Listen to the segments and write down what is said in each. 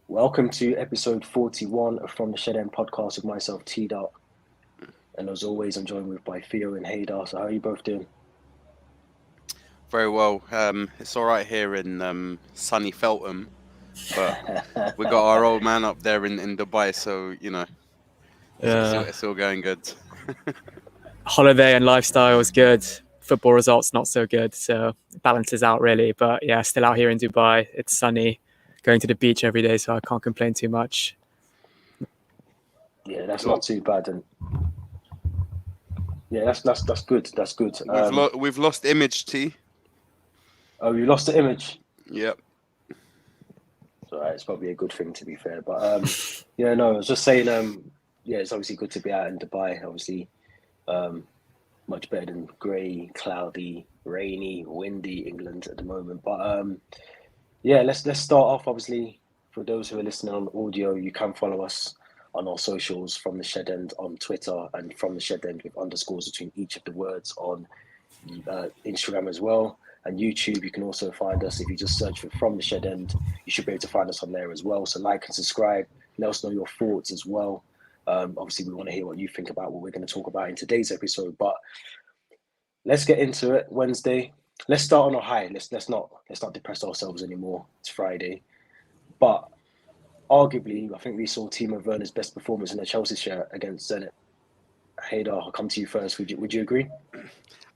Welcome to episode 41 from the Shed End podcast with myself, T Dot. And as always, I'm joined with by Theo and Haydar. So, how are you both doing? Very well. It's all right here in sunny Feltham, but we got our old man up there in Dubai, so Yeah, it's all going good. holiday and lifestyle is good. Football results not so good, so it balances out really. But yeah, still out here in Dubai. It's sunny, going to the beach every day, so I can't complain too much. Yeah, that's not Well, too bad. And yeah, that's good. That's good. we've lost image, T. Oh, you lost the image. Yep. It's all right. It's probably a good thing to be fair. But yeah, no, I was just saying. Yeah, it's obviously good to be out in Dubai. Obviously, um, much better than grey, cloudy, rainy, windy England at the moment. But yeah, let's start off. Obviously, for those who are listening on audio, you can follow us on our socials from the Shed End on Twitter and from the Shed End with underscores between each of the words on Instagram as well. And YouTube, you can also find us if you just search for From the Shed End. You should be able to find us on there as well. So like and subscribe. Let us know your thoughts as well. Obviously, we want to hear what you think about what we're going to talk about in today's episode. But let's get into it. Wednesday. Let's start on a high. Let's not depress ourselves anymore. It's Friday. But arguably, I think we saw Timo Werner's best performance in the Chelsea shirt against Zenit. Haydar, I'll come to you first. Would you agree?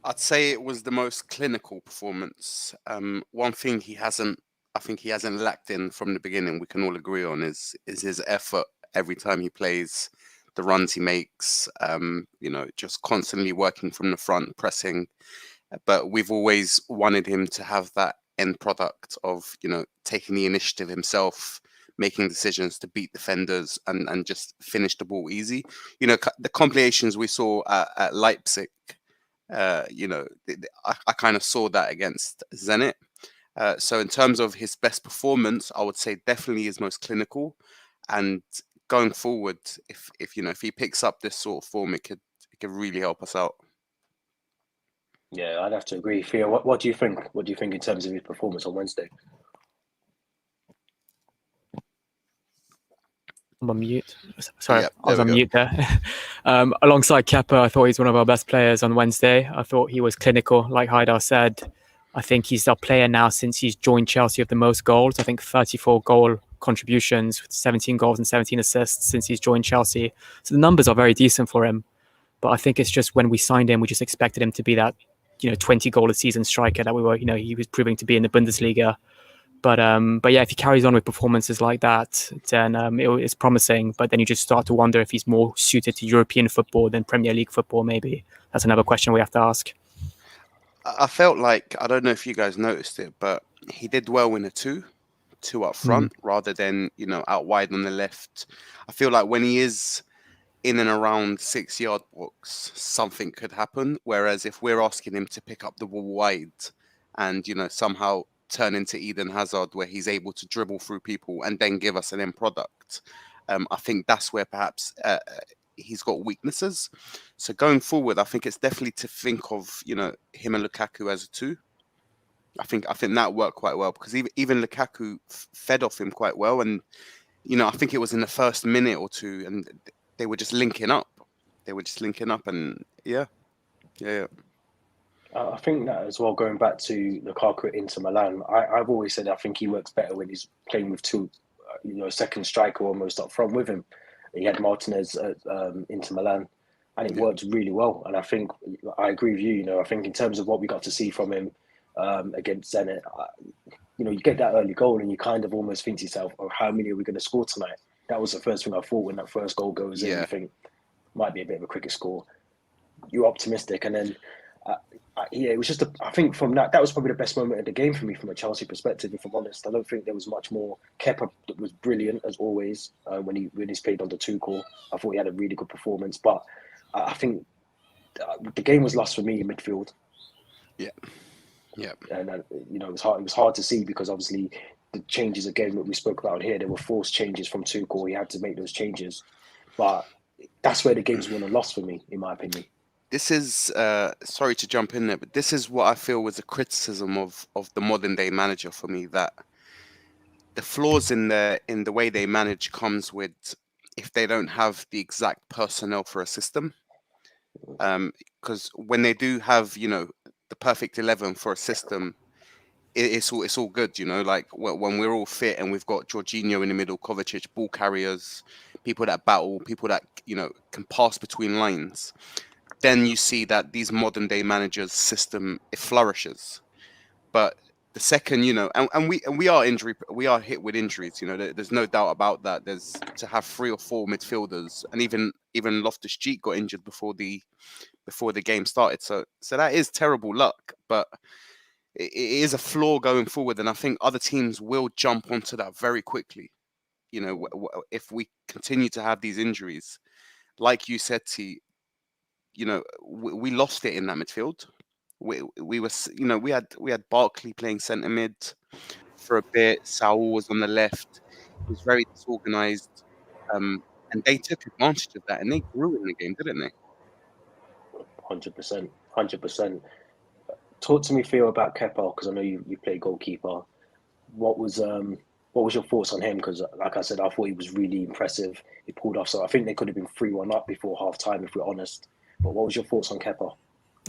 I'd say it was the most clinical performance. One thing I think he hasn't lacked in from the beginning. We can all agree on is his effort every time he plays, the runs he makes. Just constantly working from the front, pressing. But we've always wanted him to have that end product of taking the initiative himself, making decisions to beat defenders and just finish the ball easy. The compilations we saw at Leipzig, I kind of saw that against Zenit. So in terms of his best performance, I would say definitely his most clinical. And going forward, if he picks up this sort of form, it could really help us out. Yeah, I'd have to agree. Theo, what do you think? What do you think in terms of his performance on Wednesday? I'm on mute. Sorry, Yeah, I there was we on go. mute there. Alongside Kepa, I thought he's one of our best players on Wednesday. I thought he was clinical, like Haidar said. I think he's our player now since he's joined Chelsea of the most goals. I think 34 goal contributions, 17 goals and 17 assists since he's joined Chelsea. So the numbers are very decent for him. But I think it's just when we signed him, we just expected him to be that, 20 goal a season striker that we were, he was proving to be in the Bundesliga. But yeah, if he carries on with performances like that, then it's promising. But then you just start to wonder if he's more suited to European football than Premier League football. Maybe that's another question we have to ask. I felt like, I don't know if you guys noticed it, but he did well in a two up Mm. front rather than out wide on the left. I feel like when he is in and around 6 yard box, something could happen. Whereas if we're asking him to pick up the ball wide and somehow turn into Eden Hazard, where he's able to dribble through people and then give us an end product, I think that's where perhaps he's got weaknesses. So going forward, I think it's definitely to think of him and Lukaku as a two. I think that worked quite well because even Lukaku fed off him quite well, and I think it was in the first minute or two, and they were just linking up. They were just linking up, and yeah. I think that as well, going back to Lukaku at Inter Milan, I've always said I think he works better when he's playing with two, second striker almost up front with him. He had Martinez at Inter Milan, and it Yeah. worked really well. And I think I agree with you. I think in terms of what we got to see from him against Zenit, you get that early goal, and you kind of almost think to yourself, "Oh, how many are we going to score tonight?" That was the first thing I thought when that first goal goes in. You Yeah. think might be a bit of a quicker score. You're optimistic, and then uh, yeah, it was just. I think from that was probably the best moment of the game for me from a Chelsea perspective. If I'm honest, I don't think there was much more. Kepa was brilliant as always when he's played under Tuchel. I thought he had a really good performance, but I think the game was lost for me in midfield, Yeah. Yeah. and it was hard. It was hard to see because obviously the changes again that we spoke about here, there were forced changes from Tuchel. He had to make those changes, but that's where the game's won and lost for me, in my opinion. This is sorry to jump in there, but this is what I feel was a criticism of the modern day manager for me, that the flaws in the way they manage comes with if they don't have the exact personnel for a system. Because when they do have, the perfect 11 for a system, it's all good, like when we're all fit and we've got Jorginho in the middle, Kovacic, ball carriers, people that battle, people that can pass between lines, then you see that these modern day managers' system, it flourishes. But the second, and we are hit with injuries, there's no doubt about that. There's to have 3 or 4 midfielders, and even Loftus-Cheek got injured before the game started, so that is terrible luck, but it is a flaw going forward, and I think other teams will jump onto that very quickly. If we continue to have these injuries, like you said, T, we lost it in that midfield. We were, we had Barkley playing centre mid for a bit. Saul was on the left. It was very disorganised, and they took advantage of that, and they grew in the game, didn't they? 100%. Talk to me, Theo, about Kepa, because I know you play goalkeeper. What was your thoughts on him? Because, like I said, I thought he was really impressive. He pulled off. So I think they could have been 3-1 up before half time, if we're honest. But what was your thoughts on Kepa?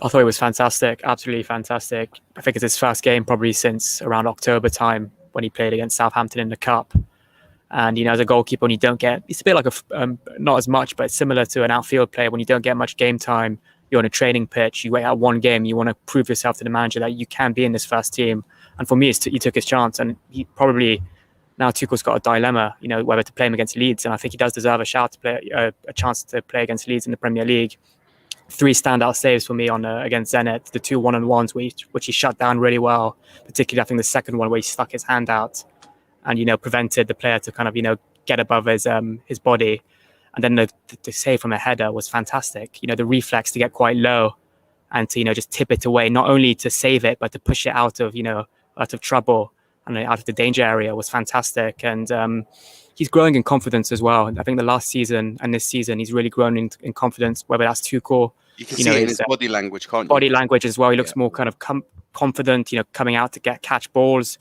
I thought it was fantastic, absolutely fantastic. I think it's his first game probably since around October time when he played against Southampton in the Cup. And, as a goalkeeper, when you don't get, it's a bit like not as much, but similar to an outfield player. When you don't get much game time, you're on a training pitch, you wait out one game, you want to prove yourself to the manager that you can be in this first team. And for me, he took his chance, and he probably, now Tuchel's got a dilemma, whether to play him against Leeds. And I think he does deserve a chance to play against Leeds in the Premier League. 3 standout saves for me against Zenit, the 2 1-on-1s which he shut down really well, particularly I think the second one where he stuck his hand out and prevented the player to kind of get above his body. And then the save from a header was fantastic. The reflex to get quite low and to just tip it away, not only to save it but to push it out of trouble and out of the danger area was fantastic. And he's growing in confidence as well. I think the last season and this season he's really grown in confidence. Whether that's Tuchel, you can see it in his body language, can't you? Body language as well. He looks more kind of confident. Coming out to catch balls.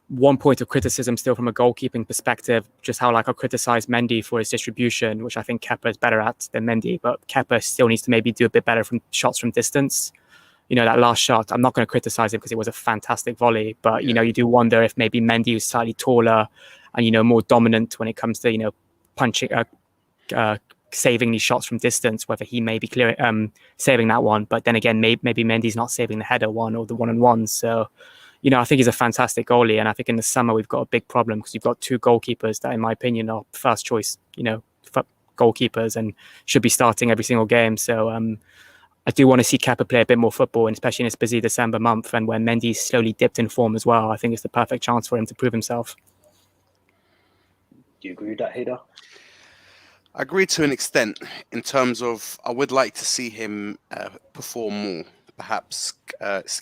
One point of criticism still from a goalkeeping perspective, just how I criticise Mendy for his distribution, which I think Kepa is better at than Mendy, but Kepa still needs to maybe do a bit better from shots from distance. That last shot, I'm not going to criticise him because it was a fantastic volley, but you do wonder if maybe Mendy was slightly taller and more dominant when it comes to punching, saving these shots from distance, whether he may be saving that one, but then again maybe Mendy's not saving the header one or the 1-on-1. So I think he's a fantastic goalie, and I think in the summer we've got a big problem because you've got 2 goalkeepers that, in my opinion, are first choice, goalkeepers and should be starting every single game. So I do want to see Kepa play a bit more football, and especially in this busy December month and when Mendy's slowly dipped in form as well. I think it's the perfect chance for him to prove himself. Do you agree with that, Hader? I agree to an extent in terms of I would like to see him perform more. Perhaps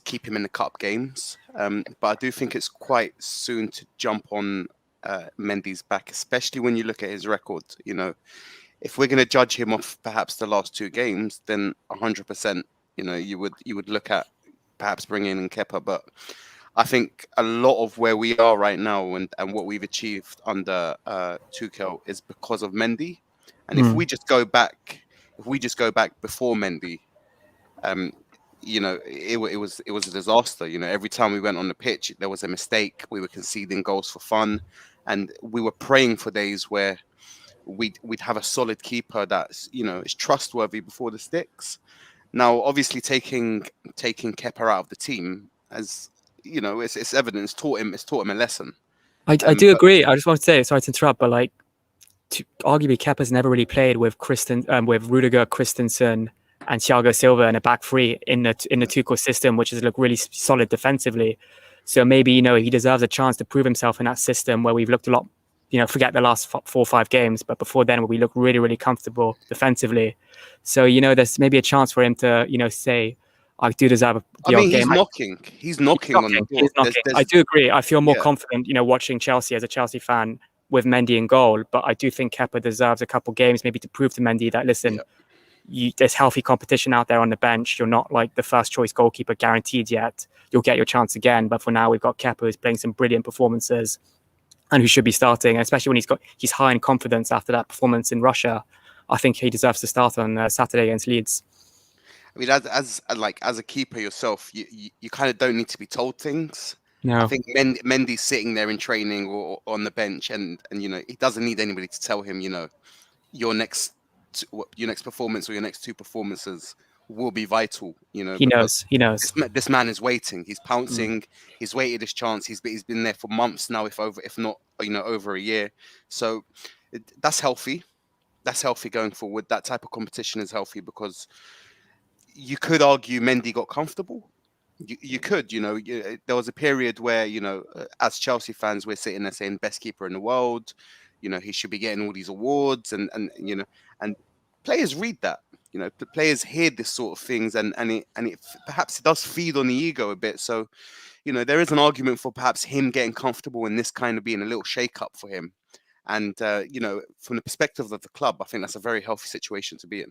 keep him in the cup games. But I do think it's quite soon to jump on Mendy's back, especially when you look at his record. If we're going to judge him off perhaps the last 2 games, then 100%, you would look at perhaps bringing in Kepa. But I think a lot of where we are right now and what we've achieved under Tuchel is because of Mendy. And if we just go back before Mendy, it was a disaster. Every time we went on the pitch, there was a mistake. We were conceding goals for fun, and we were praying for days where we'd have a solid keeper that's is trustworthy before the sticks. Now, obviously, taking Kepa out of the team, as it's evident. It's taught him a lesson. I do agree. I just want to say, sorry to interrupt, but arguably Kepa's never really played with Rudiger, Christensen, and Thiago Silva in a back 3 in the Tuchel system, which has looked really solid defensively. So maybe he deserves a chance to prove himself in that system where we've looked a lot. Forget the last 4 or 5 games, but before then, where we look really, really comfortable defensively. So there's maybe a chance for him to say, I do deserve the game. He's knocking on the door. He's knocking. I do agree. I feel more confident, watching Chelsea as a Chelsea fan with Mendy in goal. But I do think Kepa deserves a couple games maybe to prove to Mendy that, listen, there's healthy competition out there on the bench. You're not the first choice goalkeeper guaranteed yet. You'll get your chance again. But for now, we've got Kepa who's playing some brilliant performances. and who should be starting, especially when he's high in confidence after that performance in Russia. I think he deserves to start on Saturday against Leeds. I mean, as a keeper yourself, you kind of don't need to be told things. No. I think Mendy's sitting there in training or on the bench, and he doesn't need anybody to tell him, your next performance or your next 2 performances will be vital. He knows. This man is waiting. He's pouncing. He's waited his chance. He's been there for months now, if not over a year. So that's healthy. That's healthy going forward. That type of competition is healthy because you could argue Mendy got comfortable. You could, there was a period where, as Chelsea fans, we're sitting there saying best keeper in the world. He should be getting all these awards, and players read that. The players hear this sort of things, and it perhaps it does feed on the ego a bit. So, there is an argument for perhaps him getting comfortable and this kind of being a little shake-up for him. And from the perspective of the club, I think that's a very healthy situation to be in.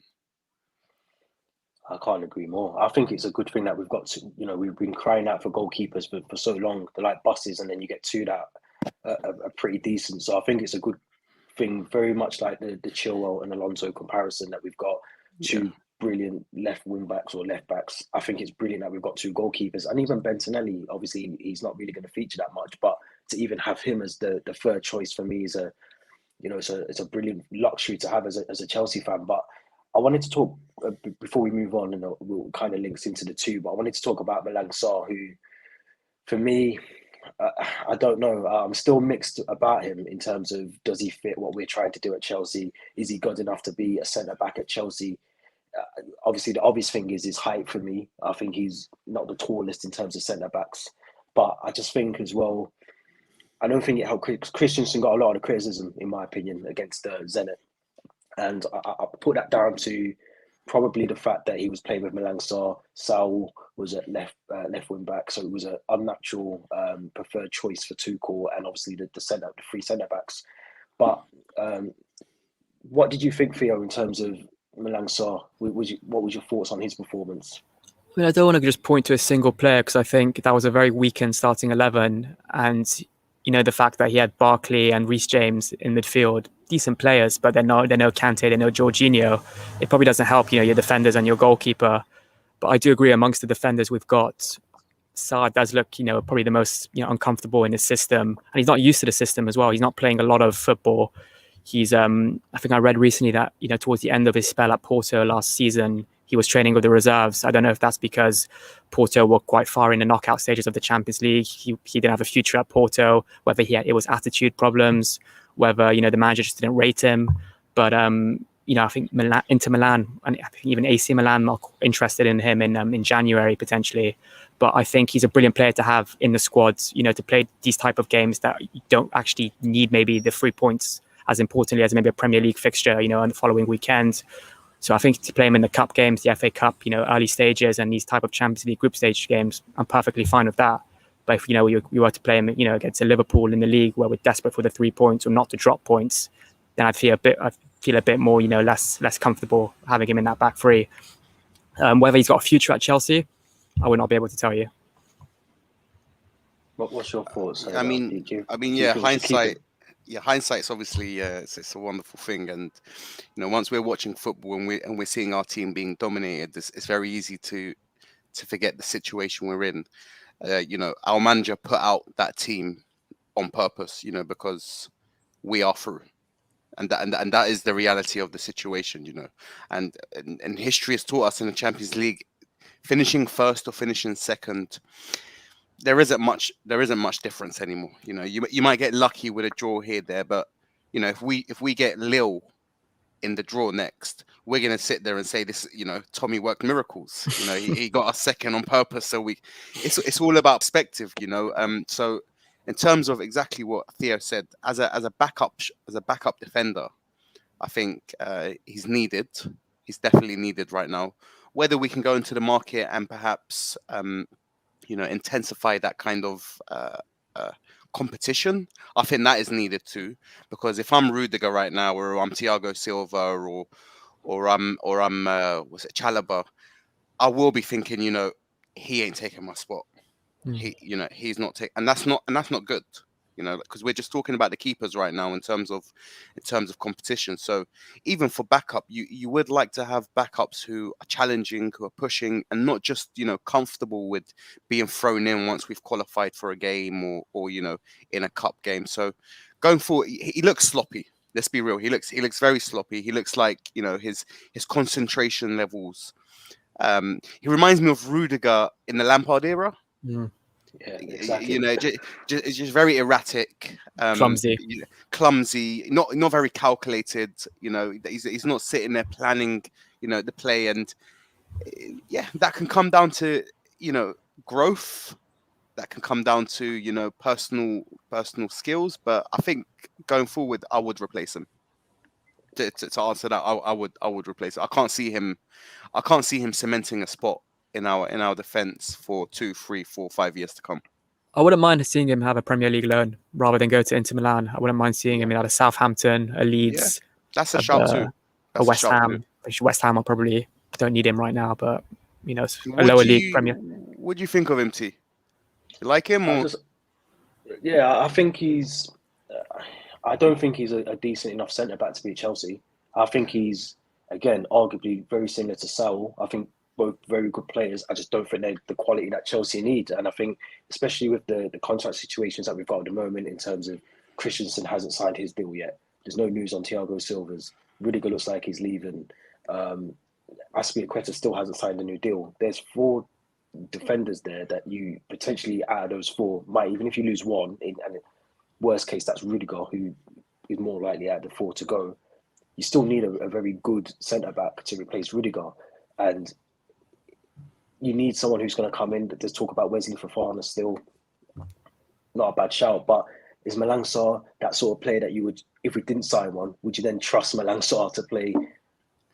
I can't agree more. I think it's a good thing that we've got to, we've been crying out for goalkeepers for so long. They're like buses, and then you get 2 that are pretty decent. So I think it's a good thing, very much like the Chilwell and Alonso comparison, that we've got 2 brilliant left wing backs or left backs. I think it's brilliant that we've got 2 goalkeepers, and even Bentinelli. Obviously, he's not really going to feature that much, but to even have him as the third choice for me is it's a brilliant luxury to have as a Chelsea fan. But I wanted to talk before we move on, and we'll kind of links into the 2. But I wanted to talk about Malang Sarr, who, for me, I don't know. I'm still mixed about him in terms of, does he fit what we're trying to do at Chelsea? Is he good enough to be a centre back at Chelsea? Obviously, the obvious thing is his height for me. I think he's not the tallest in terms of centre backs, but I just think as well, I don't think it helped. Christensen got a lot of the criticism, in my opinion, against Zenit. And I put that down to probably the fact that he was playing with Malang Sarr. Saul was at left wing back, so it was an unnatural preferred choice for Tuchel, and obviously the 3 centre backs. But what did you think, Theo, in terms of Malang Sarr? What was your thoughts on his performance? I mean, I don't want to just point to a single player, because I think that was a very weakened starting 11, and the fact that he had Barkley and Reece James in midfield, decent players, but they're no Kante, they're no Jorginho. It probably doesn't help, your defenders and your goalkeeper. But I do agree, amongst the defenders we've got, Sarr does look, probably the most uncomfortable in his system, and he's not used to the system as well. He's not playing a lot of football. He's, I think I read recently that towards the end of his spell at Porto last season, he was training with the reserves. I don't know if that's because Porto were quite far in the knockout stages of the Champions League. He didn't have a future at Porto, whether it was attitude problems, whether, the manager just didn't rate him. But, I think Inter Milan, and I think even AC Milan are interested in him in January, potentially. But I think he's a brilliant player to have in the squad, to play these type of games that you don't actually need maybe the 3 points as importantly as maybe a Premier League fixture, on the following weekend. So I think to play him in the cup games, the FA Cup, early stages, and these type of Champions League group stage games, I'm perfectly fine with that. But if, you were to play him, against a Liverpool in the league where we're desperate for the 3 points or not to drop points, then I'd feel a bit more, less comfortable having him in that back 3. Whether he's got a future at Chelsea, I would not be able to tell you. What's your thoughts? Hindsight. Yeah, hindsight's obviously it's a wonderful thing, and once we're watching football and we're seeing our team being dominated, it's very easy to forget the situation we're in. Our manager put out that team on purpose, because we are through, and that is the reality of the situation, and history has taught us in the Champions League, finishing first or finishing second, there isn't much difference anymore. You might get lucky with a draw here, there, but if we get Lille in the draw next, we're gonna sit there and say this. Tommy worked miracles. He got us second on purpose. So it's all about perspective. So in terms of exactly what Theo said, as a backup defender, I think he's needed. He's definitely needed right now. Whether we can go into the market and perhaps intensify that kind of competition, I think that is needed too. Because if I'm Rudiger right now, or I'm Thiago Silva, or I'm Chalobah, I will be thinking, he ain't taking my spot. He's not taking, and that's not good. You know, because we're just talking about the keepers right now in terms of competition. So even for backup, you would like to have backups who are challenging, who are pushing, and not just, you know, comfortable with being thrown in once we've qualified for a game or you know, in a cup game. So going forward, he looks sloppy. Let's be real. He looks very sloppy. He looks like, you know, his concentration levels. He reminds me of Rudiger in the Lampard era. Mm. Yeah, exactly. You know, it's just very erratic, Clumsy. clumsy, not very calculated. You know, he's not sitting there planning, you know, the play, and yeah, that can come down to, you know, growth. That can come down to, you know, personal skills. But I think going forward, I would replace him. To answer that, I would replace it. I can't see him cementing a spot in our defense for 2, 3, 4, 5 years to come. I wouldn't mind seeing him have a Premier League loan rather than go to Inter Milan. I wouldn't mind seeing him in a Southampton, a Leeds, That's a shout too. a West Ham. Which West Ham are probably don't need him right now, but you know, a lower league Premier. What do you think of him, T? You like him or? I think he's. I don't think he's a decent enough centre back to be at Chelsea. I think he's, again, arguably very similar to Saul. I think both very good players. I just don't think they're the quality that Chelsea need. And I think, especially with the contract situations that we've got at the moment, in terms of Christensen hasn't signed his deal yet. There's no news on Thiago Silva's. Rudiger looks like he's leaving. Azpilicueta still hasn't signed a new deal. There's 4 defenders there that you potentially, out of those 4, might, even if you lose one, and worst case, that's Rudiger, who is more likely out of the 4 to go. You still need a very good centre-back to replace Rudiger. And you need someone who's going to come in. There's talk about Wesley Fofana still. Not a bad shout, but is Malang Sarr that sort of player that you would, if we didn't sign one, would you then trust Malang Sarr to play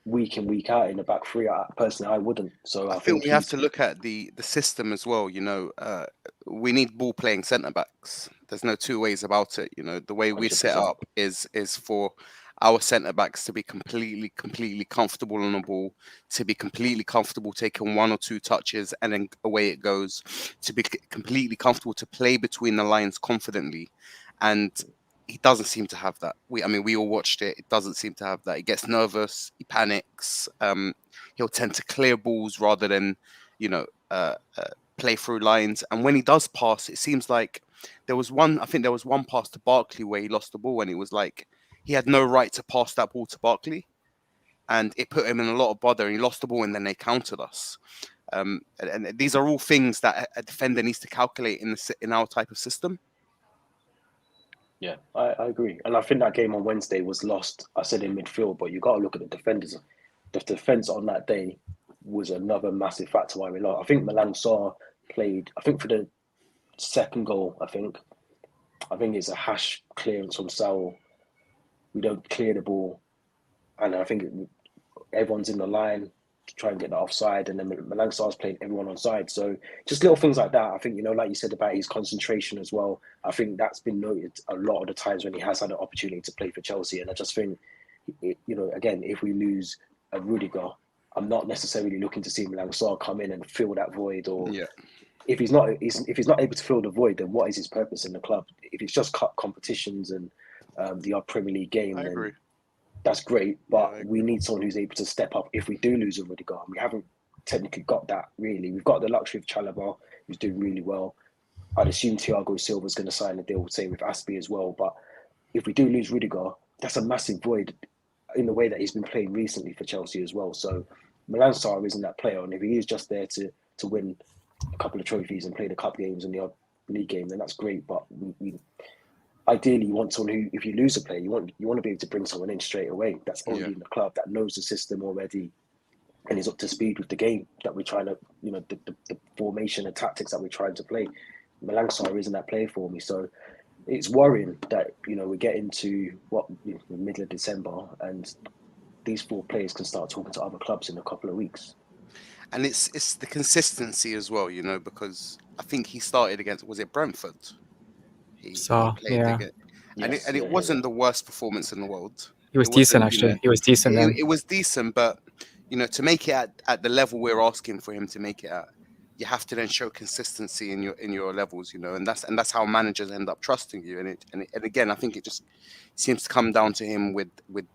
week in, week out in the back 3? Personally, I wouldn't. So I think we have to look at the system as well. You know, we need ball playing centre backs. There's no 2 ways about it. You know, the way we set up is for our centre backs to be completely comfortable on the ball, to be completely comfortable taking 1 or 2 touches and then away it goes, to be completely comfortable to play between the lines confidently. And he doesn't seem to have that. We all watched it. It doesn't seem to have that. He gets nervous. He panics. He'll tend to clear balls rather than, you know, play through lines. And when he does pass, it seems like there was one pass to Barkley where he lost the ball, and it was like he had no right to pass that ball to Barkley, and it put him in a lot of bother. And he lost the ball, and then they countered us. And these are all things that a defender needs to calculate in our type of system. Yeah, I agree. And I think that game on Wednesday was lost, I said, in midfield, but you got to look at the defenders. The defence on that day was another massive factor why we lost. I think Malang Sarr played, I think for the second goal, I think it's a hash clearance from Saul. We don't clear the ball. And I think everyone's in the line to try and get the offside, and then Malang Sarr's playing everyone on side. So just little things like that. I think, you know, like you said about his concentration as well, I think that's been noted a lot of the times when he has had an opportunity to play for Chelsea. And I just think, you know, again, if we lose a Rudiger, I'm not necessarily looking to see Malang Sarr come in and fill that void. Or if he's not able to fill the void, then what is his purpose in the club? If it's just cup competitions and the odd Premier League game, I agree. That's great, but we need someone who's able to step up if we do lose a Rudiger. We haven't technically got that, really. We've got the luxury of Chalobah, who's doing really well. I'd assume Thiago Silva's going to sign a deal, same with Aspi as well. But if we do lose Rudiger, that's a massive void in the way that he's been playing recently for Chelsea as well. So Malang Sarr isn't that player, and if he is just there to win a couple of trophies and play the cup games and the odd league game, then that's great. But ideally, you want someone who, if you lose a player, you want to be able to bring someone in straight away. That's already in the club, that knows the system already, and is up to speed with the game that we're trying to, you know, the formation and tactics that we're trying to play. Malang Sarr isn't that player for me, so it's worrying that, you know, we get into the middle of December and these 4 players can start talking to other clubs in a couple of weeks. And it's the consistency as well, you know, because I think he started against, was it Brentford? He played again. And it wasn't the worst performance in the world. He was decent, actually. He was decent then. It was decent, but, you know, to make it at the level we're asking for him to make it at, you have to then show consistency in your levels, you know, and that's how managers end up trusting you. And again, I think it just seems to come down to him with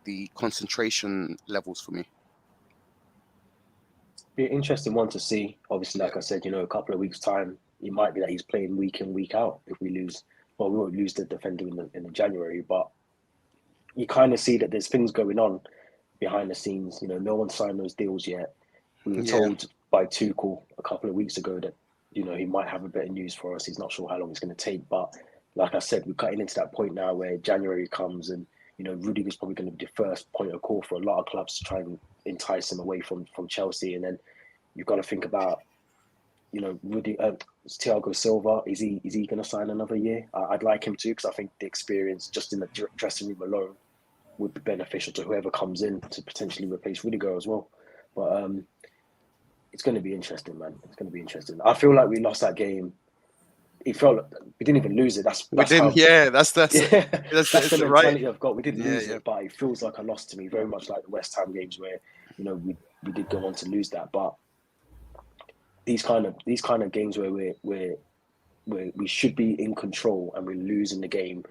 the concentration levels for me. Be an interesting one to see. Obviously, like I said, you know, a couple of weeks' time, it might be that he's playing week in, week out. If we lose, well, we won't lose the defender in the January, but you kind of see that there's things going on behind the scenes. You know, no one signed those deals yet. We were told by Tuchel a couple of weeks ago that, you know, he might have a bit of news for us. He's not sure how long it's going to take. But like I said, we're cutting into that point now where January comes and, you know, Rudiger's probably going to be the first point of call for a lot of clubs to try and entice him away from Chelsea. And then you've got to think about, you know, Thiago Silva. Is he going to sign another year? I'd like him to, because I think the experience just in the dressing room alone would be beneficial to whoever comes in to potentially replace Rudiger as well. But it's going to be interesting, man. It's going to be interesting. I feel like we lost that game. It felt like we didn't even lose it. That's the mentality I've got. We didn't lose it, but it feels like a loss to me. Very much like the West Ham games where, you know, we did go on to lose that. But these kind of games where we should be in control and we're losing the game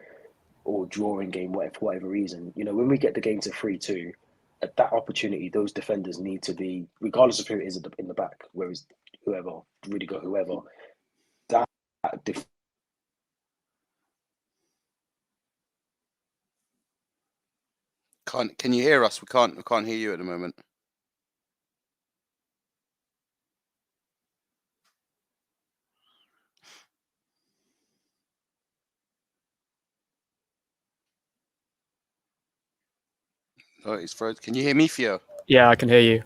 or drawing game, for whatever reason, you know, when we get the game to 3-2. At that opportunity, those defenders need to be, regardless of who it is in the back, whereas whoever, Rudiger, whoever, that Can you hear us? We can't hear you at the moment. Oh, it's frozen. Can you hear me, Theo? Yeah, I can hear you.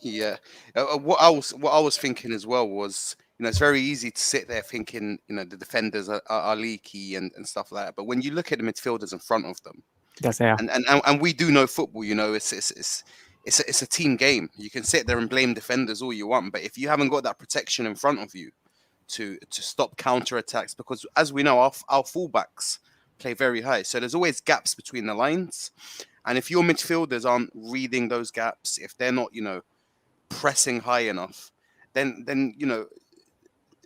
Yeah. What I was thinking as well was, you know, it's very easy to sit there thinking, you know, the defenders are leaky and stuff like that. But when you look at the midfielders in front of them, and we do know football, you know, it's a team game. You can sit there and blame defenders all you want, but if you haven't got that protection in front of you to stop counter attacks, because as we know, our fullbacks play very high, so there's always gaps between the lines. And if your midfielders aren't reading those gaps, if they're not, you know, pressing high enough, then you know,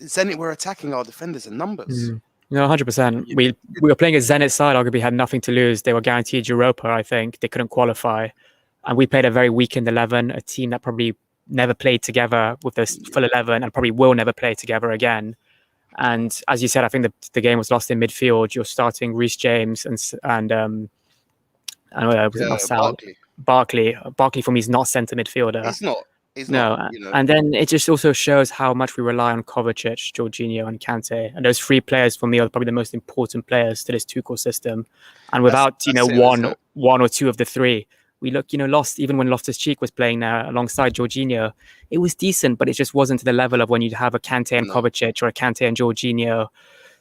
Zenit were attacking our defenders in numbers. No, 100%. We were playing a Zenit side, arguably had nothing to lose. They were guaranteed Europa, I think. They couldn't qualify. And we played a very weakened 11, a team that probably never played together with this full 11 and probably will never play together again. And as you said, I think the game was lost in midfield. You're starting Reece James and Barkley. Barkley for me is not centre midfielder. He's not. You know. And then it just also shows how much we rely on Kovacic, Jorginho, and Kante. And those three players for me are probably the most important players to this Tuchel system. And without one or two of the three, we look, you know, lost. Even when Loftus-Cheek was playing there alongside Jorginho, it was decent, but it just wasn't to the level of when you'd have a Kante and Kovacic or a Kante and Jorginho.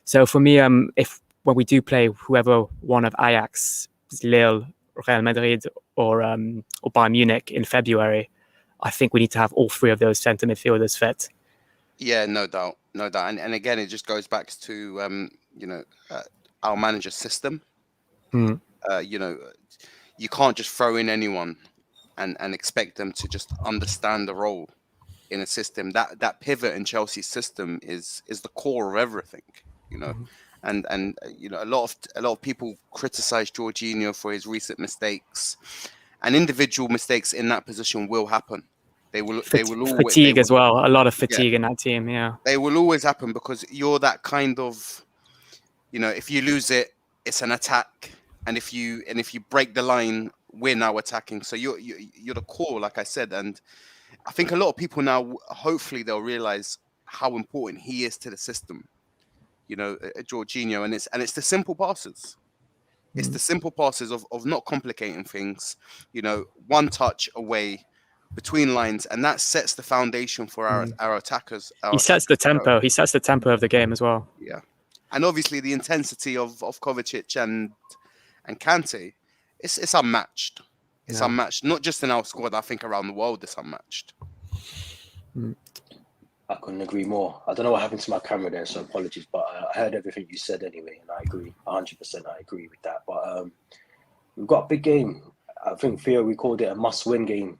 So for me, when we do play whoever one of Ajax, Lille, Real Madrid, or Bayern Munich in February, I think we need to have all three of those centre midfielders fit. Yeah, no doubt. And again, it just goes back to our manager's system. You know, you can't just throw in anyone and expect them to just understand the role in a system. That pivot in Chelsea's system is the core of everything. You know. And you know, a lot of people criticize Jorginho for his recent mistakes, and individual mistakes in that position will happen. They will always fatigue as well. A lot of fatigue in that team. Yeah, they will always happen because you're that kind of, you know, if you lose it, it's an attack, and if you break the line, we're now attacking. So you're the core, like I said, and I think a lot of people now, hopefully, they'll realize how important he is to the system. You know, Jorginho, and it's the simple passes. It's the simple passes of not complicating things. You know, one touch away between lines, and that sets the foundation for our attackers. He sets the tempo. He sets the tempo of the game as well. Yeah, and obviously the intensity of Kovacic and Kante, it's unmatched. It's unmatched. Not just in our squad. I think around the world, it's unmatched. I couldn't agree more. I don't know what happened to my camera there, so apologies. But I heard everything you said anyway, and I agree 100%. I agree with that. But we've got a big game. I think Theo, we called it a must-win game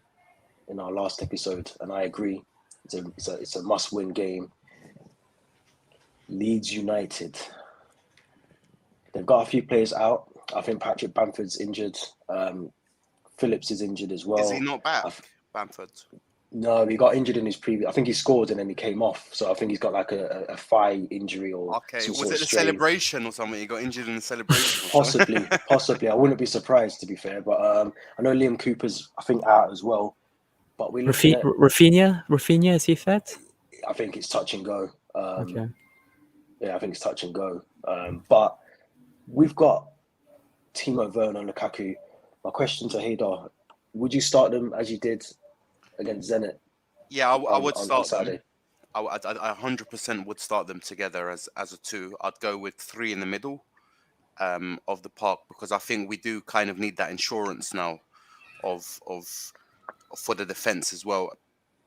in our last episode, and I agree. It's a must-win game. Leeds United. They've got a few players out. I think Patrick Bamford's injured. Phillips is injured as well. Is he not back, Bamford? No, he got injured in his previous. I think he scored and then he came off. So I think he's got like a thigh injury or Okay. some Was sort it of the strain. celebration or something? He got injured in the celebration. Or something? Possibly. I wouldn't be surprised, to be fair. But I know Liam Cooper's, I think, out as well. But we're looking at. Rafinha, is he fit? I think it's touch and go. Okay. Yeah, I think it's touch and go. But we've got Timo Werner and Lukaku. My question to Haydar: would you start them as you did against Zenit? Yeah, I would start them. Saturday? I 100% would start them together as a two. I'd go with three in the middle of the park because I think we do kind of need that insurance now of for the defense as well.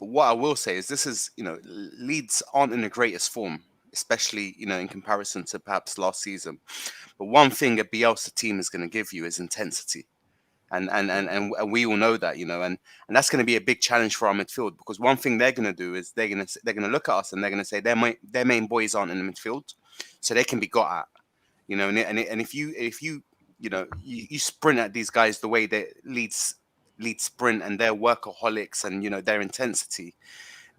But what I will say is this is, Leeds aren't in the greatest form, especially, in comparison to perhaps last season. But one thing a Bielsa team is going to give you is intensity. And we all know that, and that's going to be a big challenge for our midfield because one thing they're going to do is they're going to look at us and they're going to say their main boys aren't in the midfield, so they can be got at, and if you sprint at these guys the way that Leeds sprint and their workaholics and their intensity,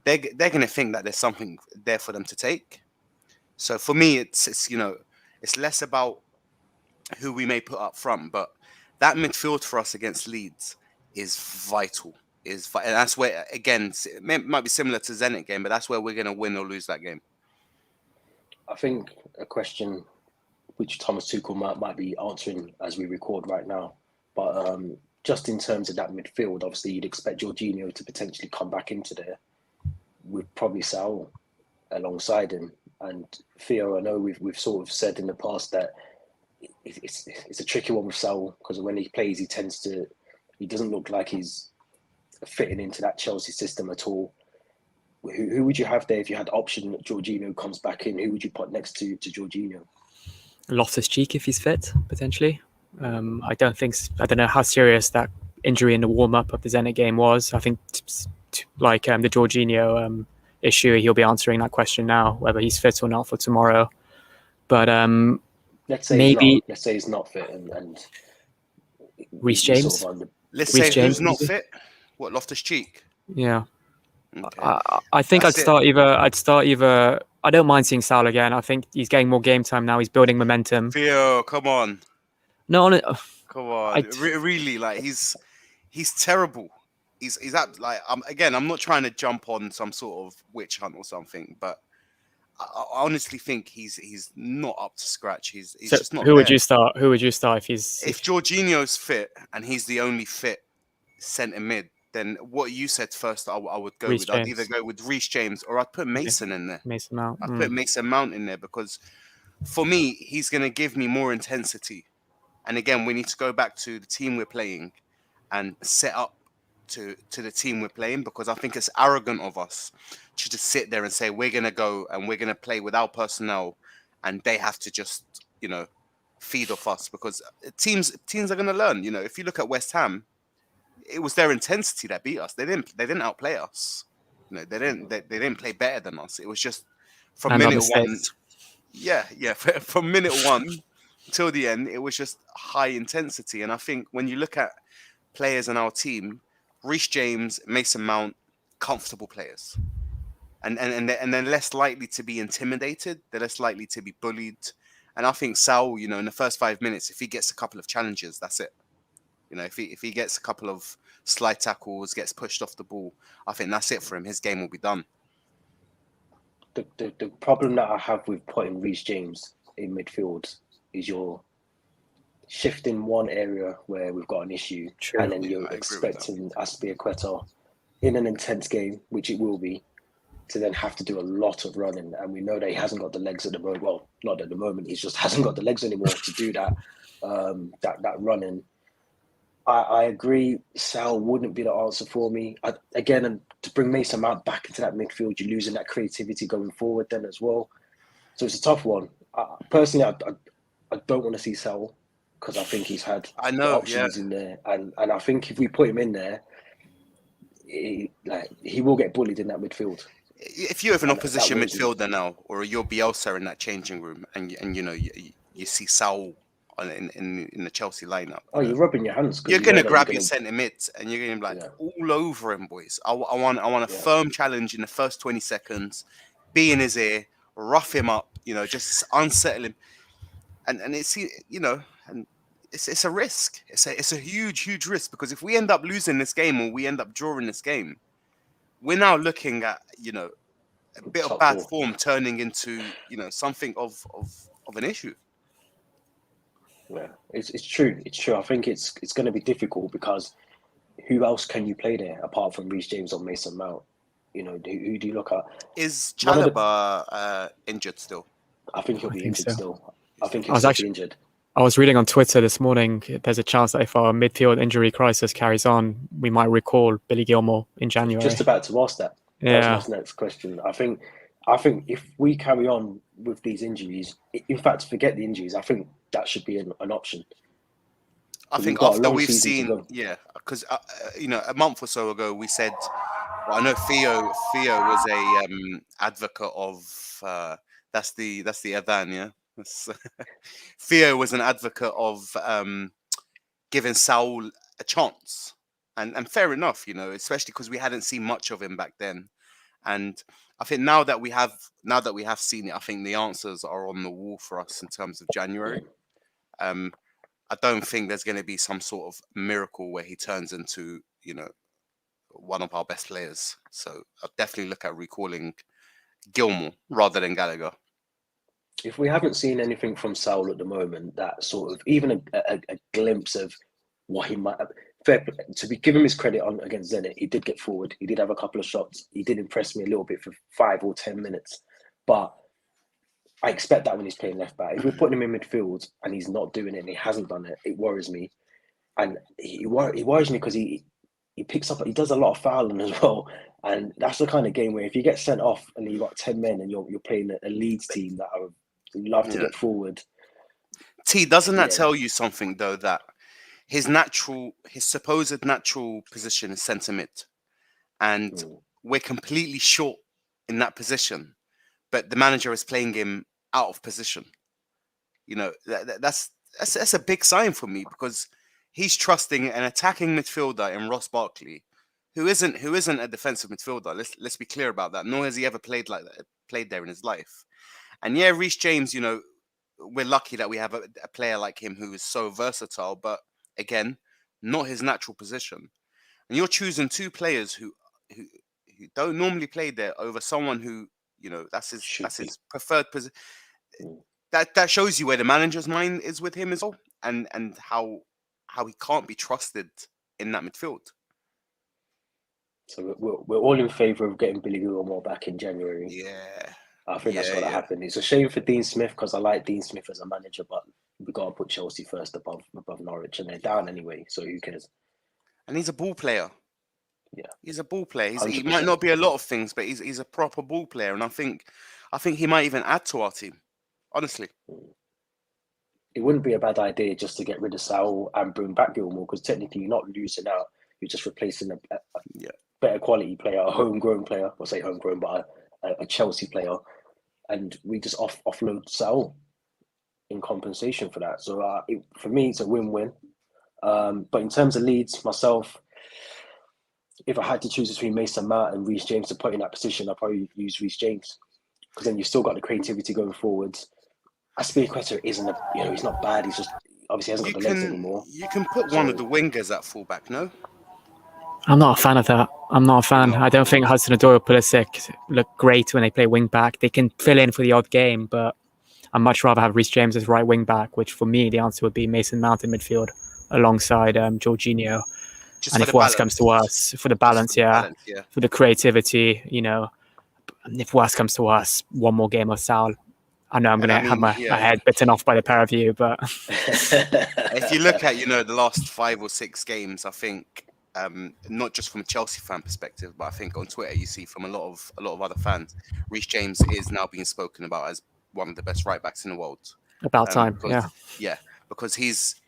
they're going to think that there's something there for them to take. So for me, it's less about who we may put up front, but that midfield for us against Leeds is vital. And that's where, again, it might be similar to Zenit game, but that's where we're going to win or lose that game. I think a question which Thomas Tuchel might be answering as we record right now, but just in terms of that midfield, obviously you'd expect Jorginho to potentially come back into there with probably Saul alongside him. And Theo, I know we've sort of said in the past that it's a tricky one with Saul because when he plays, he doesn't look like he's fitting into that Chelsea system at all. Who would you have there if you had the option that Jorginho comes back in? Who would you put next to Jorginho? Loftus-Cheek if he's fit, potentially. I don't know how serious that injury in the warm-up of the Zenit game was. I think like the Jorginho issue, he'll be answering that question now, whether he's fit or not for tomorrow. But let's say he's not fit and Reece James. Let's say who's not fit? What, Loftus-Cheek? Yeah. Okay. I think I'd start either. I don't mind seeing Saul again. I think he's getting more game time now. He's building momentum. Theo, come on. No, come on. Really, like he's terrible. He's I'm not trying to jump on some sort of witch hunt or something, but I honestly think he's not up to scratch. He's just not. Who would you start? Who would you start if Jorginho's fit and he's the only fit centre mid? Then what you said first, I would go with. I'd either go with Reece James or I'd put Mason in there. Mason Mount. I'd put Mason Mount in there because for me, he's going to give me more intensity. And again, we need to go back to the team we're playing and set up to the team we're playing because I think it's arrogant of us to just sit there and say we're going to go and we're going to play with our personnel and they have to just, feed off us because teams are going to learn. If you look at West Ham, it was their intensity that beat us. They didn't outplay us. They didn't play better than us. It was just from minute one. Yeah. From minute one till the end, it was just high intensity. And I think when you look at players in our team, Reece James, Mason Mount, comfortable players, and they're less likely to be intimidated. They're less likely to be bullied. And I think Saul, in the first 5 minutes, if he gets a couple of challenges, that's it. If he gets a couple of slide tackles, gets pushed off the ball, I think that's it for him. His game will be done. The problem that I have with putting Reece James in midfield is you're shifting one area where we've got an issue, and then you're expecting Azpilicueta in an intense game, which it will be, to then have to do a lot of running. And we know that he hasn't got the legs at the moment. Well, not at the moment. He just hasn't got the legs anymore to do that that running. I agree. Sal wouldn't be the answer for me. And to bring Mason Mount back into that midfield, you're losing that creativity going forward then as well. So it's a tough one. Personally, I don't want to see Sal because I think he's had options in there. And I think if we put him in there, he will get bullied in that midfield. If you have an And opposition that worries me. midfielder now, or you're Bielsa in that changing room, and you see Saul in the Chelsea lineup, Oh, you're rubbing your hands. 'Cause you're you know gonna that grab your centre mids and you're gonna be like Yeah. all over him, boys. I want a Yeah. firm challenge in the first 20 seconds, be in his ear, rough him up, just unsettle him, and it's and it's a risk. It's a huge risk, because if we end up losing this game or we end up drawing this game, we're now looking at a bit of Top bad four. form turning into something of an issue. Yeah, it's true. It's true. I think it's going to be difficult because who else can you play there apart from Reece James or Mason Mount? Who do you look at? Is One of the- Chalobah injured still? I think he'll I be think injured so. still. I think I he'll was still actually- be injured. I was reading on Twitter this morning, there's a chance that if our midfield injury crisis carries on, we might recall Billy Gilmore in January. Just about to ask that. Yeah. That's my next question. I think if we carry on with these injuries, in fact, forget the injuries. I think that should be an option. I We've think got a after long we've season to seen, go. because a month or so ago we said, well, I know Theo was a advocate of that's the Adhan, yeah. Theo was an advocate of giving Saul a chance, and fair enough, especially because we hadn't seen much of him back then, and I think now that we have seen it, I think the answers are on the wall for us in terms of January. I don't think there's going to be some sort of miracle where he turns into, one of our best players. So I'll definitely look at recalling Gilmore rather than Gallagher. If we haven't seen anything from Saul at the moment, that sort of even a glimpse of what he might have. To be given his credit on against Zenit, he did get forward. He did have a couple of shots. He did impress me a little bit for 5 or 10 minutes, but I expect that when he's playing left back. If we're putting him in midfield and he's not doing it and he hasn't done it, it worries me. And he worries me because he picks up, he does a lot of fouling as well. And that's the kind of game where if you get sent off and you've got 10 men and you're playing a Leeds team that are love to get forward. Doesn't that tell you something though, that his supposed natural position is centre mid, and we're completely short in that position, but the manager is playing him out of position. That's a big sign for me, because he's trusting an attacking midfielder in Ross Barkley, who isn't a defensive midfielder. Let's be clear about that. Nor has he ever played there in his life. And yeah, Reece James, we're lucky that we have a player like him who is so versatile, but again, not his natural position. And you're choosing two players who don't normally play there over someone who, that's his preferred position. That shows you where the manager's mind is with him as well, and how he can't be trusted in that midfield. So we're all in favour of getting Billy Gilmore back in January. Yeah. I think that's got to happen. It's a shame for Dean Smith, because I like Dean Smith as a manager, but we got to put Chelsea first above Norwich, and they're down anyway, so who cares? And he's a ball player. Yeah, he's a ball player. He 100%. might not be a lot of things, but he's a proper ball player, and I think he might even add to our team. Honestly, it wouldn't be a bad idea just to get rid of Saul and bring back Gilmore, because technically you're not losing out. You're just replacing a better quality player, a homegrown player. I'll say homegrown, but a Chelsea player. And we just offload Saul in compensation for that. So for me, it's a win-win. But in terms of Leeds, myself, if I had to choose between Mason Mount and Reece James to put in that position, I'd probably use Reece James, because then you've still got the creativity going forwards. Azpilicueta isn't he's not bad. He's just obviously hasn't got the legs anymore. You can put one of the wingers at fullback, no? I'm not a fan of that. I'm not a fan. I don't think Hudson-Odoi or Pulisic look great when they play wing back. They can fill in for the odd game, but I'd much rather have Reece James as right wing back, which for me the answer would be Mason Mount in midfield alongside Jorginho. And if worse comes to worse, for the balance, for the creativity, if worse comes to worse, one more game of Saul. I know I'm going to have my head bitten off by the pair of you, but if you look at the last 5 or 6 games, I think. Not just from a Chelsea fan perspective, but I think on Twitter you see from a lot of other fans, Reece James is now being spoken about as one of the best right backs in the world. About time, because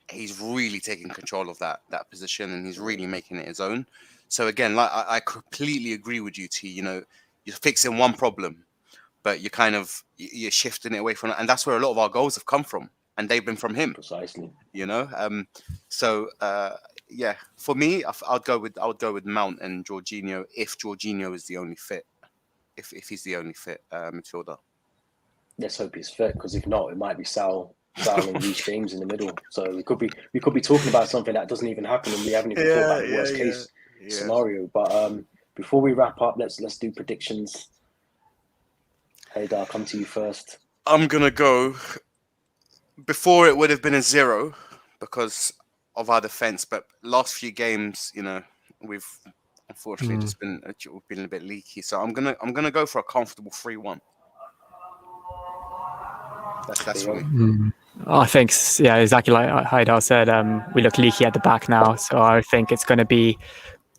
he's really taking control of that position, and he's really making it his own. So again, like I completely agree with you, T. You know, you're fixing one problem, but you're shifting it away from it, and that's where a lot of our goals have come from, and they've been from him. Precisely. You know, yeah, for me, I would go with Mount and Jorginho if Jorginho is the only fit, if he's the only fit midfielder. Let's hope he's fit, because if not, it might be Sal and Reece James in the middle. So we could be talking about something that doesn't even happen, and we haven't even thought about the worst case scenario. But before we wrap up, let's do predictions. Haydar, come to you first. I'm gonna go. Before it would have been a 0 because of our defense, but last few games, you know, we've unfortunately just been a bit leaky. So I'm gonna go for a comfortable 3-1. That's for me. I think, yeah, exactly like Haydar said. We look leaky at the back now, so I think it's going to be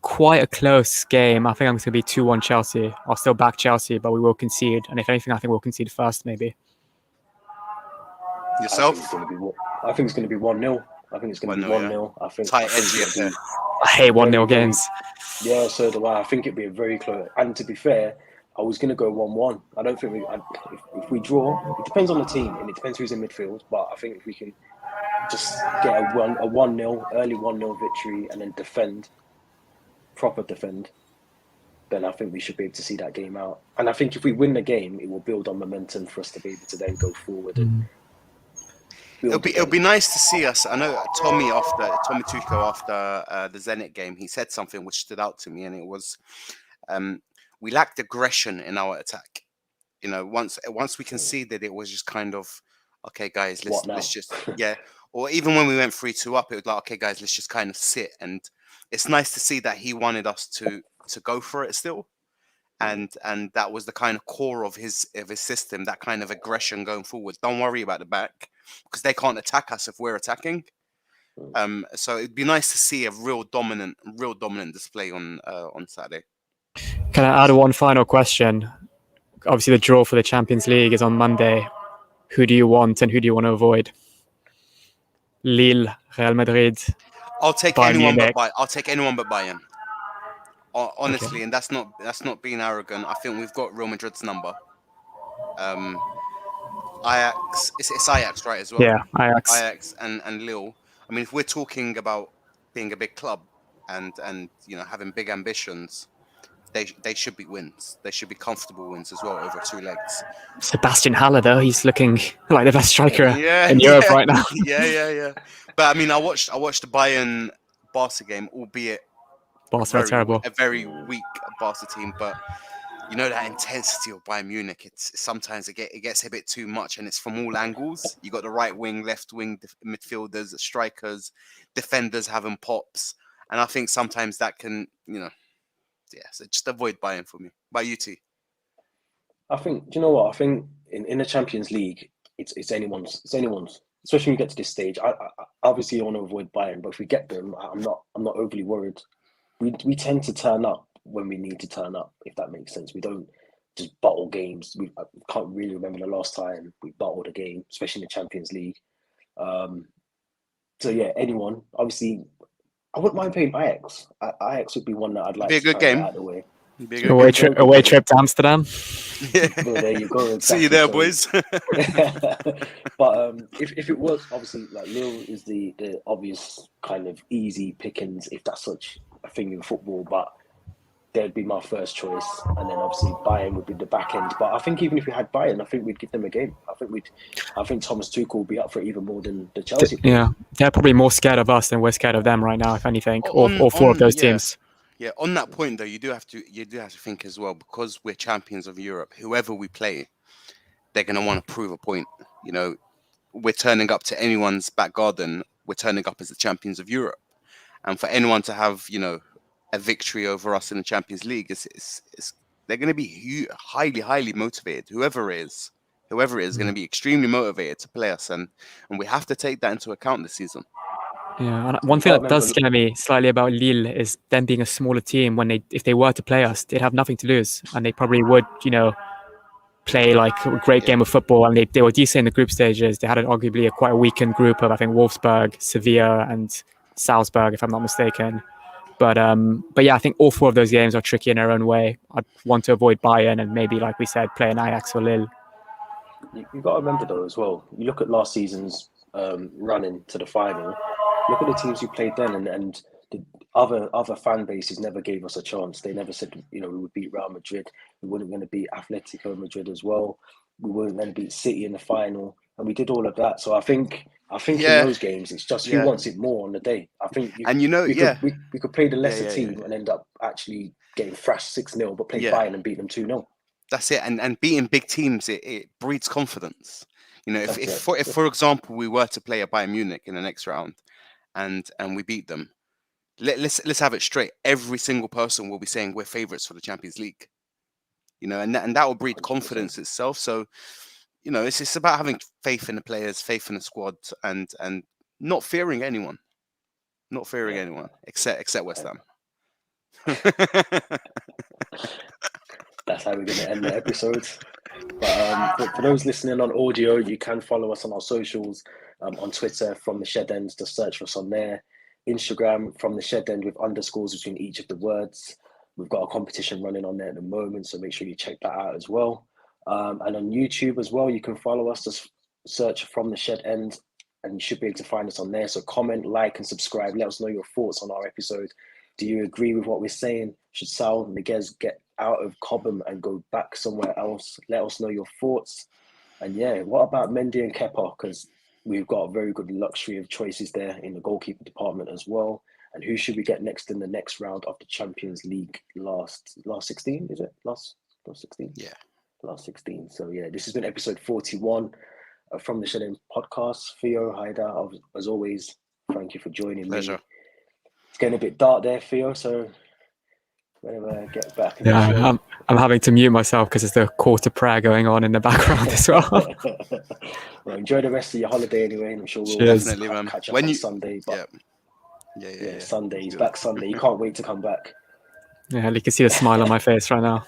quite a close game. I think I'm going to be 2-1 Chelsea. I'll still back Chelsea, but we will concede, and if anything, I think we'll concede first, maybe. Yourself? I think it's going to be 1-0. I think it's going to be 1-0. I think tight, edgy affair. I hate 1-0 games. Yeah, so do I. I think it'd be a very close. And to be fair, I was going to go 1-1. I don't think if we draw, it depends on the team and it depends who's in midfield. But I think if we can just get a 1-0, early 1-0 victory and then proper defend, then I think we should be able to see that game out. And I think if we win the game, it will build on momentum for us to be able to then go forward. And it'll be nice to see us. I know Tommy Tuchel after the Zenit game, he said something which stood out to me, and it was we lacked aggression in our attack. You know, once we conceded, it was just kind of, okay, guys, let's just Or even when we went 3-2 up, it was like, okay, guys, let's just kind of sit. And it's nice to see that he wanted us to go for it still. And that was the kind of core of his system, that kind of aggression going forward. Don't worry about the back, because they can't attack us if we're attacking. So it'd be nice to see a real dominant display on Saturday. Can I add one final question? Obviously, the draw for the Champions League is on Monday. Who do you want and who do you want to avoid? Lille, Real Madrid. I'll take anyone but Bayern. Honestly, okay. And that's not being arrogant. I think we've got Real Madrid's number. Ajax, it's Ajax, right, as well? Yeah, Ajax. Ajax and Lille. I mean, if we're talking about being a big club and you know, having big ambitions, they should be wins. They should be comfortable wins as well over 2 legs. Sebastian Haller, though, he's looking like the best striker in Europe right now. Yeah. But I mean, I watched the Bayern Barca game, albeit Barca terrible, a very weak Barca team, but you know that intensity of Bayern Munich. It's sometimes it gets a bit too much, and it's from all angles. You got the right wing, left wing, midfielders, strikers, defenders having pops, and I think sometimes that can, you know. Yeah, so just avoid Bayern for me. By you, T. I think. Do you know what? I think in the Champions League, it's anyone's. Especially when you get to this stage. I obviously want to avoid Bayern, but if we get them, I'm not overly worried. We tend to turn up when we need to turn up, if that makes sense. We don't just bottle games. I can't really remember the last time we bottled a game, especially in the Champions League. So yeah, anyone. Obviously, I wouldn't mind playing Ajax. Ajax would be one that I'd like to get out of the way. Away trip to Amsterdam. Well, there you go. Exactly. See you there, boys. But if it was, obviously, like Lille is the obvious kind of easy pickings, if that's such a thing in football, but they'd be my first choice, and then obviously Bayern would be the back end. But I think even if we had Bayern, I think we'd give them a game. I think Thomas Tuchel would be up for it even more than the Chelsea. Yeah, they're probably more scared of us than we're scared of them right now, if anything. All 4 of those teams. Yeah, on that point though, you do have to think as well, because we're champions of Europe. Whoever we play, they're going to want to prove a point. You know, we're turning up to anyone's back garden. We're turning up as the champions of Europe, and for anyone to have, you know, a victory over us in the Champions League, they're going to be highly motivated. Whoever it is going to be extremely motivated to play us, and we have to take that into account this season. Yeah, and one thing that does scare me slightly about Lille is them being a smaller team. If they were to play us, they'd have nothing to lose, and they probably would, you know, play like a great game of football, and they were decent in the group stages. They had arguably quite a weakened group of, I think, Wolfsburg, Sevilla, and Salzburg, if I'm not mistaken. But yeah, I think all 4 of those games are tricky in their own way. I'd want to avoid Bayern and maybe, like we said, play an Ajax or Lille. You've got to remember though as well. You look at last season's run into the final. Look at the teams who played then, and the other fan bases never gave us a chance. They never said, we would beat Real Madrid. We weren't going to beat Atletico Madrid as well. We weren't going to beat City in the final, and we did all of that. So I think in those games, it's just who wants it more on the day. I think, we could play the lesser team and end up actually getting thrashed 6-0, but play Bayern and beat them 2-0. That's it. And beating big teams, it breeds confidence. If for example we were to play a Bayern Munich in the next round, and we beat them, let's have it straight. Every single person will be saying we're favourites for the Champions League. And that will breed 100%. Confidence itself. So, it's about having faith in the players, faith in the squad, and not fearing anyone. Not fearing anyone except West Ham. That's how we're going to end the episode. But for those listening on audio, you can follow us on our socials. On Twitter, From the Shed End, just search for us on there. Instagram, From the Shed End, with underscores between each of the words. We've got a competition running on there at the moment, so make sure you check that out as well. And on YouTube as well, you can follow us. Just search From the Shed End, and you should be able to find us on there. So comment, like, and subscribe. Let us know your thoughts on our episode. Do you agree with what we're saying? Should Saul Niguez get out of Cobham and go back somewhere else? Let us know your thoughts. And what about Mendy and Kepa? Because we've got a very good luxury of choices there in the goalkeeper department as well. And who should we get next in the next round of the Champions League? Last 16, is it? Last 16? Yeah. Last 16. So this has been episode 41 From the Shed End podcast. Theo, Haidar, as always, thank you for joining Pleasure. me. It's getting a bit dark there, Theo, so whenever I get back. I'm having to mute myself because there's the call to prayer going on in the background as well. Well, enjoy the rest of your holiday anyway, and I'm sure we'll definitely, man. catch up on Sunday. But Sunday, he's back Sunday. You can't wait to come back. Yeah, you can see the smile on my face right now.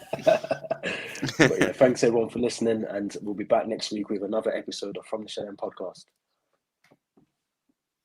But thanks everyone for listening, and we'll be back next week with another episode of From the Shed End podcast.